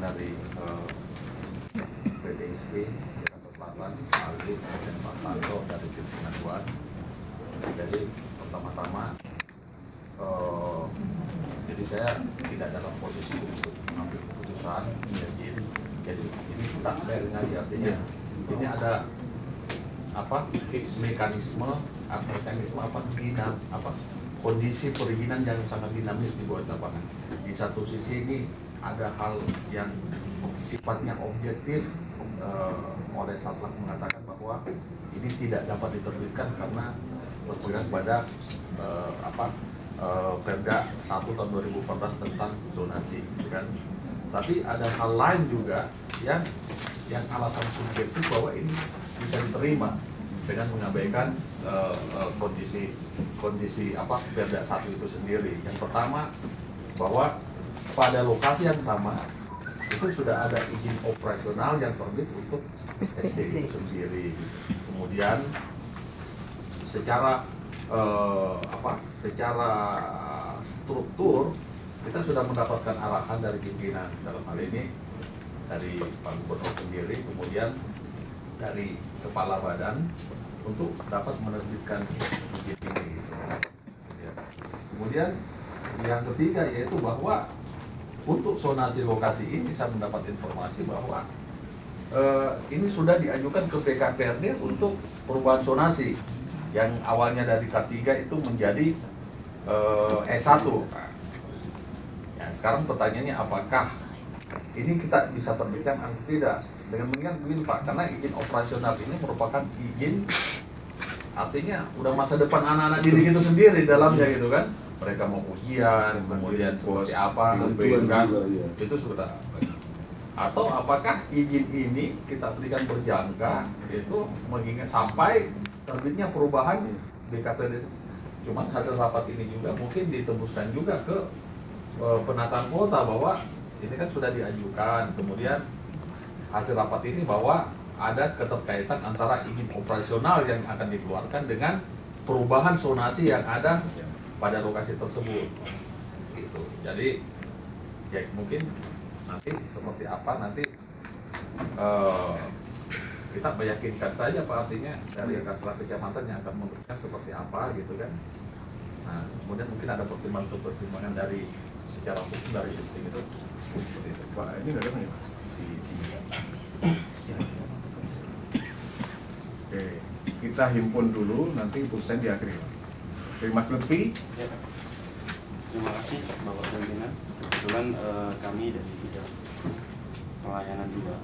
dari PDSP Jakarta Selatan, Pak Aldi dan Pak Tanto dari pimpinan Luar. Jadi pertama-tama jadi saya tidak dalam posisi untuk mengambil keputusan. Jadi ini tak sharing aja, artinya ini ada kondisi perizinan yang sangat dinamis di bawah lapangan. Di satu sisi ini ada hal yang sifatnya objektif, oleh Satlak mengatakan bahwa ini tidak dapat diterbitkan karena berpegang pada Perda 1 tahun 2014 tentang zonasi, kan? Tapi ada hal lain juga yang alasan subjektif bahwa ini bisa diterima dengan mengabaikan kondisi Perda 1 itu sendiri. Yang pertama, bahwa pada lokasi yang sama itu sudah ada izin operasional yang terbit untuk SD itu sendiri. Kemudian secara struktur kita sudah mendapatkan arahan dari pimpinan, dalam hal ini dari Pak Gubernur sendiri, kemudian dari Kepala Badan untuk dapat menerbitkan izin ini. Kemudian yang ketiga yaitu bahwa untuk zonasi lokasi ini saya mendapat informasi bahwa ini sudah diajukan ke BKPRD untuk perubahan zonasi yang awalnya dari K3 itu menjadi S1. Ya, sekarang pertanyaannya apakah ini kita bisa terbitkan atau tidak? Dengan mengingat begini Pak, karena izin operasional ini merupakan izin, artinya udah masa depan anak-anak didik itu sendiri dalamnya gitu kan. Mereka mau ujian, kemudian seperti apa, kan? Itu sudah. Atau apakah izin ini kita berikan berjangka, itu mengingat sampai terbitnya perubahan BKPD. Cuman hasil rapat ini juga mungkin ditembuskan juga ke penataan kota bahwa ini kan sudah diajukan. Kemudian hasil rapat ini bahwa ada keterkaitan antara izin operasional yang akan dikeluarkan dengan perubahan zonasi yang ada pada lokasi tersebut. Gitu. Jadi ya mungkin nanti seperti apa nanti kita meyakinkan saja Pak, artinya dari Kasrat Kecamatan yang akan memberikan seperti apa gitu kan. Nah, kemudian mungkin ada pertimbangan dari secara hukum dari sistem itu. Seperti itu. Pak, ini nggak ada Pak? Di sini. Oke, kita himpun dulu, nanti putusan diakhiri. Oke, Mas Lutfi. Ya. Terima kasih Bapak Pimpinan. Kebetulan kami dari bidang pelayanan juga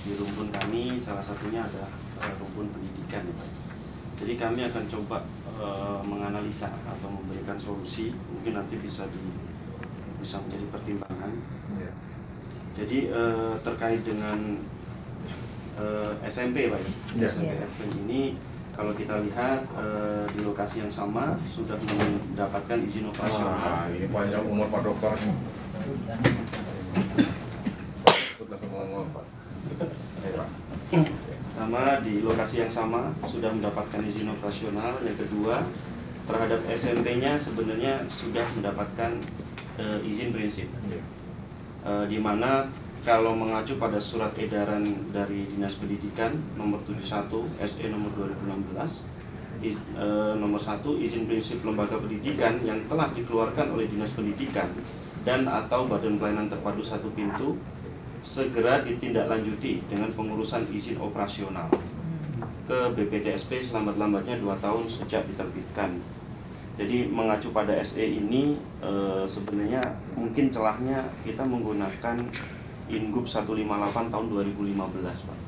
di rumpun kami salah satunya ada rumpun pendidikan ya Pak. Jadi kami akan coba menganalisa atau memberikan solusi, mungkin nanti bisa menjadi pertimbangan. Ya. Jadi terkait dengan SMP Pak ya. SMP ini kalau kita lihat di lokasi yang sama sudah mendapatkan izin operasional. Ini panjang umur Pak Dokter. Langsung ngomong Pak. Sama di lokasi yang sama sudah mendapatkan izin operasional. Yang kedua, terhadap SMP-nya sebenarnya sudah mendapatkan izin prinsip, di mana kalau mengacu pada surat edaran dari Dinas Pendidikan nomor 71 SE nomor 2016 nomor 1 izin prinsip lembaga pendidikan yang telah dikeluarkan oleh Dinas Pendidikan dan atau Badan Pelayanan Terpadu Satu Pintu segera ditindaklanjuti dengan pengurusan izin operasional ke BPTSP selambat-lambatnya 2 tahun sejak diterbitkan. Jadi mengacu pada SE ini sebenarnya mungkin celahnya kita menggunakan Ingup 158 tahun 2015 Pak,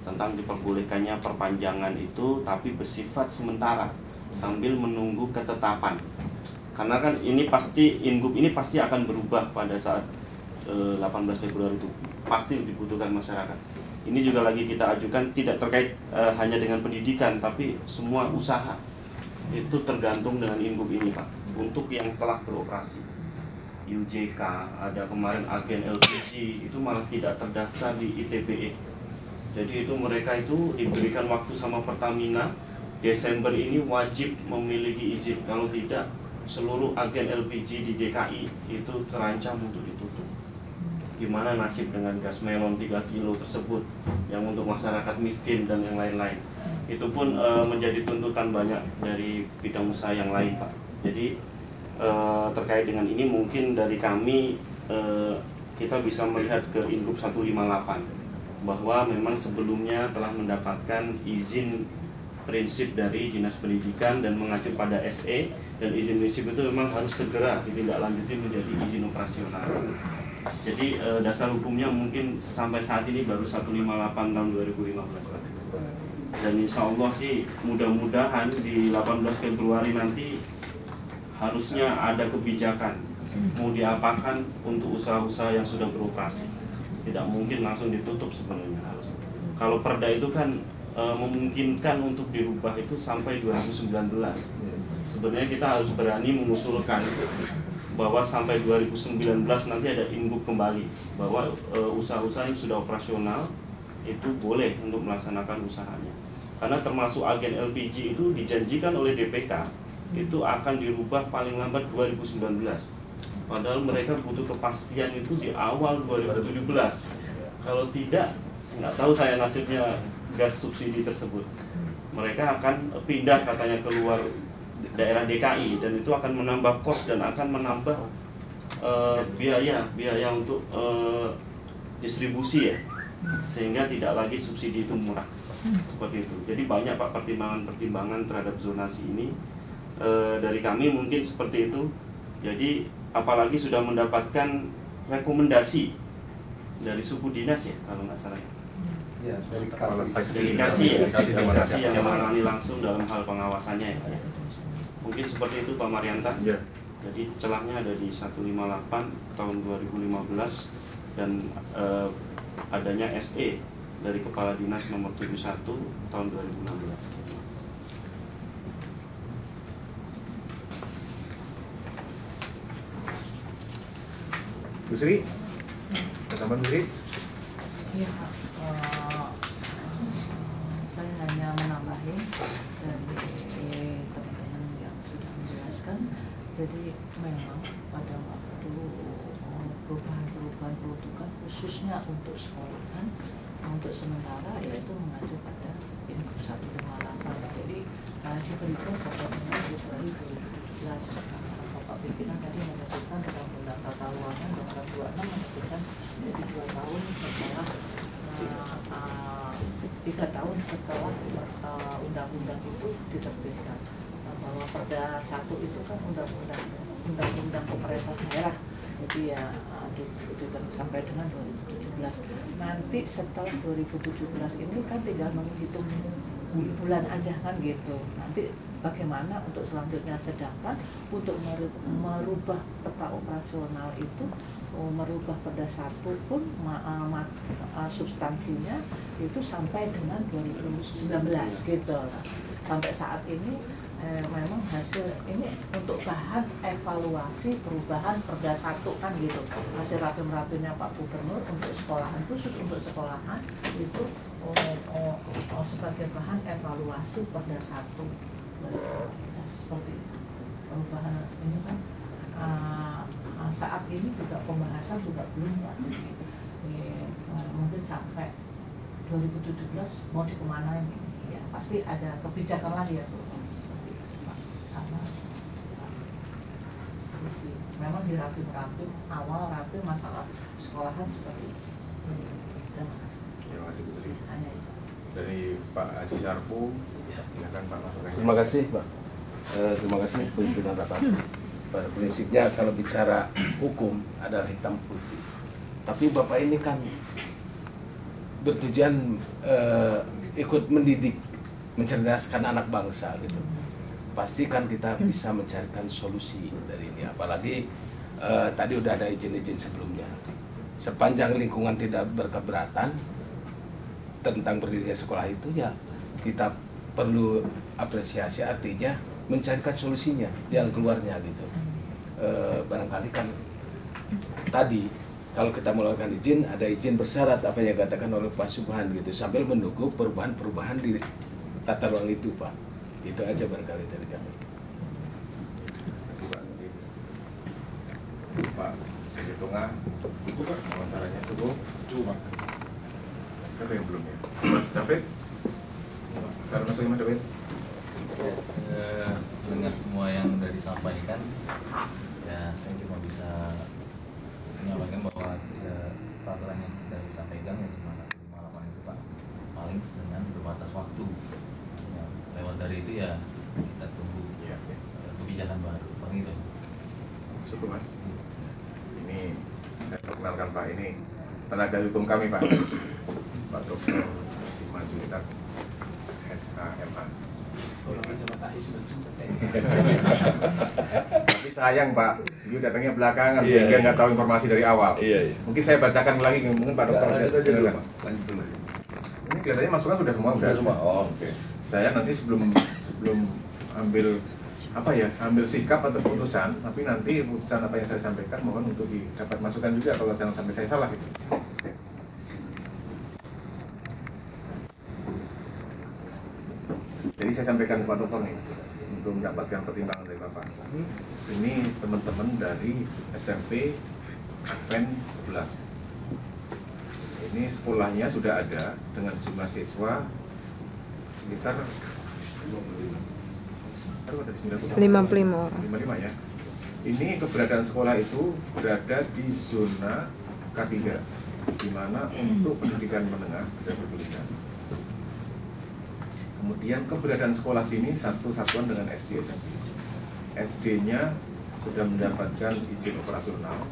tentang diperbolehkannya perpanjangan itu tapi bersifat sementara sambil menunggu ketetapan. Karena kan ini pasti Ingup ini pasti akan berubah pada saat 18 Februari itu pasti dibutuhkan masyarakat. Ini juga lagi kita ajukan tidak terkait hanya dengan pendidikan tapi semua usaha itu tergantung dengan Ingup ini Pak. Untuk yang telah beroperasi UJK, ada kemarin agen LPG itu malah tidak terdaftar di ITBE. Jadi itu mereka itu diberikan waktu sama Pertamina Desember ini wajib memiliki izin, kalau tidak seluruh agen LPG di DKI itu terancam untuk ditutup. gimana nasib dengan gas melon 3 kilo tersebut yang untuk masyarakat miskin dan yang lain-lain. Itu pun menjadi tuntutan banyak dari bidang usaha yang lain, Pak. Jadi terkait dengan ini mungkin dari kami kita bisa melihat ke Ingup 158 bahwa memang sebelumnya telah mendapatkan izin prinsip dari Dinas Pendidikan dan mengacu pada SE, dan izin prinsip itu memang harus segera ditindaklanjuti menjadi izin operasional. Jadi dasar hukumnya mungkin sampai saat ini baru 158 tahun 2015, Pak. Dan insya Allah sih mudah-mudahan di 18 Februari nanti harusnya ada kebijakan mau diapakan untuk usaha-usaha yang sudah beroperasi. Tidak mungkin langsung ditutup sebenarnya. Kalau perda itu kan memungkinkan untuk dirubah itu sampai 2019. Sebenarnya kita harus berani mengusulkan bahwa sampai 2019 nanti ada Ingup kembali, bahwa usaha-usaha yang sudah operasional itu boleh untuk melaksanakan usahanya. Karena termasuk agen LPG itu dijanjikan oleh DPK itu akan dirubah paling lambat 2019. Padahal mereka butuh kepastian itu di awal 2017. Kalau tidak, nggak tahu saya nasibnya gas subsidi tersebut. Mereka akan pindah katanya keluar daerah DKI, dan itu akan menambah kos dan akan menambah biaya untuk distribusi ya, sehingga tidak lagi subsidi itu murah seperti itu. Jadi banyak Pak pertimbangan terhadap zonasi ini dari kami mungkin seperti itu. Jadi apalagi sudah mendapatkan rekomendasi dari suku dinas ya kalau nggak salah. Ya, Delegasi yang menangani langsung dalam hal pengawasannya ya. Mungkin seperti itu Pak Marianta. Ya. Jadi celahnya ada di 158 tahun 2015 dan adanya SE dari Kepala Dinas nomor 71 tahun 2016. Bu Sri, teman Bu Sri. Iya, saya hanya menambahin dari teman-teman yang sudah menjelaskan. Jadi memang pada waktu perubahan peruntukan khususnya untuk sekolahan, untuk sementara yaitu mengacu pada Ingup 158. Jadi diberikan pada tahun 2017. Bapak pimpinan tadi menyebutkan dalam Undang Tata Ruangan nomor 26 menyebutkan jadi 2 tahun setelah 3 tahun setelah undang-undang itu diterbitkan. Bahwa Perda 1 itu kan undang-undang pemerintah daerah, jadi ya sampai dengan 2017. Nanti setelah 2017 ini kan tinggal menghitung bulan aja kan gitu. Nanti bagaimana untuk selanjutnya, sedangkan untuk merubah peta operasional itu, merubah Perda 1 pun substansinya itu sampai dengan 2019 gitu. Sampai saat ini memang hasil ini untuk bahan evaluasi perubahan Perda 1 kan gitu. Hasil rapim-rapimnya Pak Gubernur untuk sekolahan, khusus untuk sekolahan itu sebagai bahan evaluasi Perda 1. Seperti itu. Perubahan ini kan saat ini juga pembahasan juga belum Pak. Mungkin sampai 2017 mau dikemana ini ya, pasti ada kebijakan lagi ya seperti itu Pak. Sama memang dirapim-rapim, awal rapim masalah sekolahan seperti itu. Terima kasih. Terima kasih Bu Sri. Hanya itu. Dari Pak Haji Sarpu, silakan Pak masukannya. Terima kasih Pak. Terima kasih pimpinan rapat. Pada prinsipnya kalau bicara hukum adalah hitam putih. Tapi Bapak ini kan bertujuan ikut mendidik, mencerdaskan anak bangsa gitu. Pasti kan kita bisa mencarikan solusi dari ini. Apalagi tadi udah ada izin-izin sebelumnya. Sepanjang lingkungan tidak berkeberatan tentang berdirinya sekolah itu, ya kita perlu apresiasi, artinya mencarikan solusinya, jalan keluarnya gitu. Barangkali kan tadi kalau kita mengeluarkan izin, ada izin bersyarat apa yang dikatakan oleh Pak Subhan gitu, sambil menunggu perubahan-perubahan di tata ruang itu Pak. Itu aja barangkali dari kami. Terima kasih Pak. Pak Tengah. Wawancaranya cukup. Siapa yang belum ya? Mas David. Salam masuk Mas David. Dengan semua yang sudah disampaikan, ya saya cuma bisa menyampaikan bahwa peraturan yang sudah disampaikan yang cuma 158 itu Pak, paling dengan berbatas waktu. Ya, lewat dari itu ya kita tunggu kebijakan baru, begitu. Cukup Mas. Ini saya perkenalkan Pak, ini tenaga hukum kami Pak, Pak Dr. Sima Julitar, SHMA. Tapi sayang Pak, dia datangnya belakangan sehingga nggak tahu informasi dari awal. Mungkin saya bacakan lagi, mungkin Pak Dokter. Ini kelihatannya masukan sudah semua. Sudah semua. Oh, oke. Saya nanti sebelum ambil ambil sikap atau keputusan, tapi nanti keputusan apa yang saya sampaikan mohon untuk dapat masukan juga kalau sampai saya salah gitu. Jadi saya sampaikan ke Pak Dokter nih untuk mendapatkan pertimbangan dari Bapak. Ini teman-teman dari SMP Advent 11. Ini sekolahnya sudah ada dengan jumlah siswa sekitar 55 orang. 55 ya. Ini keberadaan sekolah itu berada di zona K3, di mana untuk pendidikan menengah dan berkuliah. Kemudian keberadaan sekolah sini satu satuan dengan SD SMP. SD-nya sudah mendapatkan izin operasional.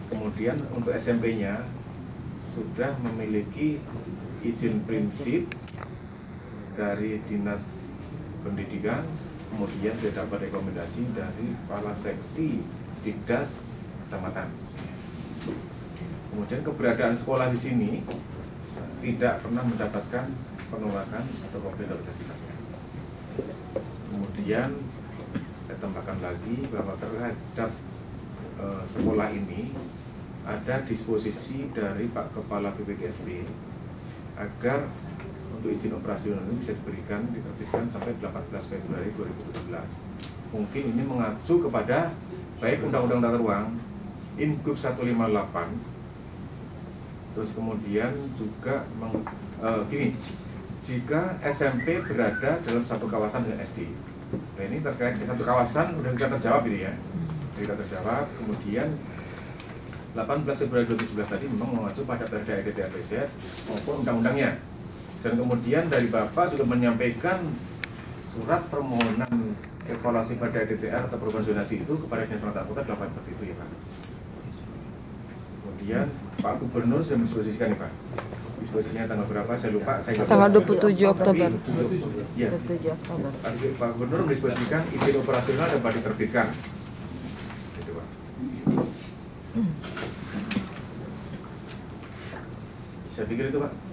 Kemudian untuk SMP-nya sudah memiliki izin prinsip dari Dinas Pendidikan. Kemudian dia dapat rekomendasi dari kepala seksi Dikdas Kecamatan. Kemudian keberadaan sekolah di sini tidak pernah mendapatkan penolakan atau komplain dari sekitarnya. Kemudian saya tambahkan lagi bahwa terhadap sekolah ini ada disposisi dari Pak Kepala BPKSB agar untuk izin operasional ini bisa diterbitkan sampai 18 Februari 2017. Mungkin ini mengacu kepada baik Undang-Undang Tata Ruang, Ingup 158, terus kemudian juga gini, jika SMP berada dalam satu kawasan dengan SD. Nah ini terkait dengan satu kawasan udah kita terjawab ini ya. Kita terjawab, kemudian 18 Februari 2017 tadi memang mengacu pada Perda EDT/APZ maupun undang-undangnya. Dan kemudian dari Bapak juga menyampaikan surat permohonan evaluasi pada EDTR atau perubahan zonasi itu kepada Dinas Perantauan Kota 8 seperti itu ya Pak. Kemudian Pak Gubernur sudah mendisposisikan nih Pak. Disposisinya tanggal berapa saya lupa. Tanggal 27 Oktober. Iya. 27 Oktober. Pak Gubernur mendisposisikan izin operasional dapat diterbitkan. Gitu Pak. Saya pikir itu Pak.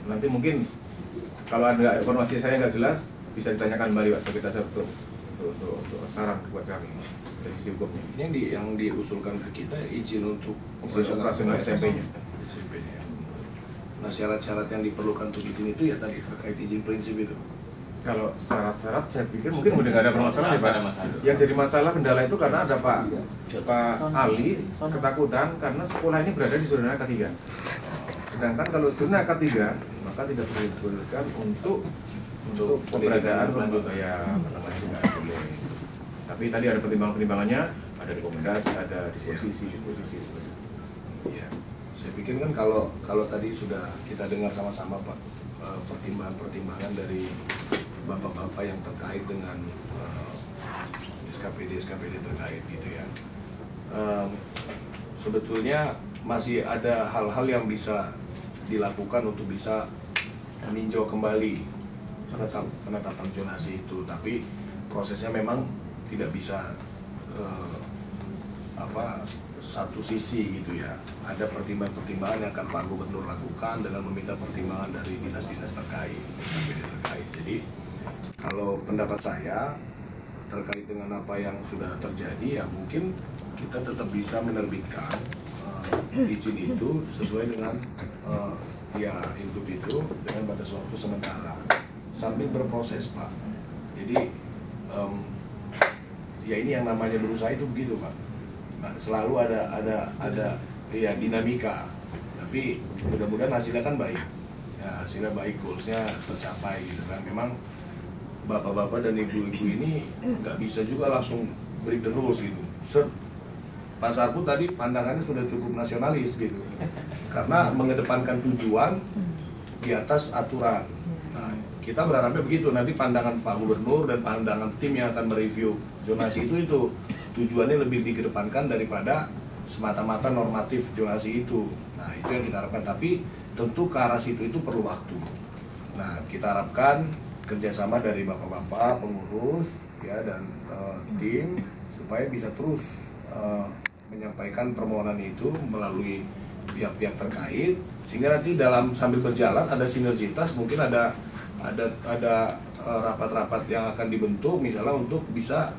Nanti mungkin kalau ada informasi saya nggak jelas bisa ditanyakan kembali Pak sebagai dasar untuk saran buat kami dari sisi hukumnya. Ini yang diusulkan ke kita izin untuk operasional SMP-nya. Nah syarat-syarat yang diperlukan untuk izin itu ya tadi terkait izin prinsip itu. Kalau syarat-syarat saya pikir mungkin udah nggak ada permasalahan ya Pak. Yang jadi masalah kendala itu karena ada Pak Ali ketakutan karena sekolah ini berada di zona K3. Sedangkan kalau zona K3 maka tidak diperbolehkan untuk keberadaan ya namanya tidak boleh. Tapi tadi ada pertimbangannya, ada rekomendasi, ada disposisi. Ya, saya pikir kan kalau tadi sudah kita dengar sama-sama Pak pertimbangan dari bapak-bapak yang terkait dengan SKPD terkait gitu ya. Sebetulnya masih ada hal-hal yang bisa dilakukan untuk bisa meninjau kembali penetapan zonasi itu, tapi prosesnya memang tidak bisa satu sisi gitu ya. Ada pertimbangan yang akan Pak Gubernur lakukan dengan meminta pertimbangan dari dinas-dinas terkait, Jadi kalau pendapat saya terkait dengan apa yang sudah terjadi ya mungkin kita tetap bisa menerbitkan izin itu sesuai dengan input itu dengan batas waktu sementara sambil berproses Pak. Jadi ya ini yang namanya berusaha itu begitu Pak. selalu ada ya dinamika. Tapi mudah-mudahan hasilnya kan baik. Ya, hasilnya baik, goalsnya tercapai gitu kan. Memang bapak-bapak dan ibu-ibu ini nggak bisa juga langsung break the rules gitu. Pak Sarpu tadi pandangannya sudah cukup nasionalis gitu, karena mengedepankan tujuan di atas aturan. Nah, kita berharapnya begitu, nanti pandangan Pak Gubernur dan pandangan tim yang akan mereview zonasi itu tujuannya lebih dikedepankan daripada semata-mata normatif zonasi itu. Nah, itu yang kita harapkan, tapi tentu ke arah situ itu perlu waktu. Nah, kita harapkan kerjasama dari bapak-bapak pengurus ya dan tim supaya bisa terus menyampaikan permohonan itu melalui pihak-pihak terkait, sehingga nanti sambil berjalan ada sinergitas, mungkin ada rapat-rapat yang akan dibentuk misalnya untuk bisa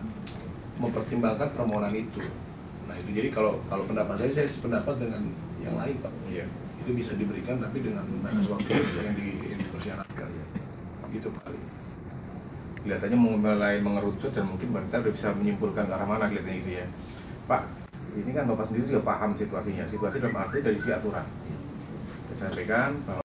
mempertimbangkan permohonan itu. Nah, itu jadi kalau pendapat saya sependapat dengan yang lain, Pak. Iya. Itu bisa diberikan tapi dengan batas waktu yang dipersyaratkan. Gitu, Pak. Kelihatannya mulai mengerucut dan mungkin mereka udah bisa menyimpulkan ke arah mana kelihatannya itu ya. Pak, ini kan Bapak sendiri juga paham situasinya. Situasi dalam arti dari sisi aturan. Saya sampaikan bahwa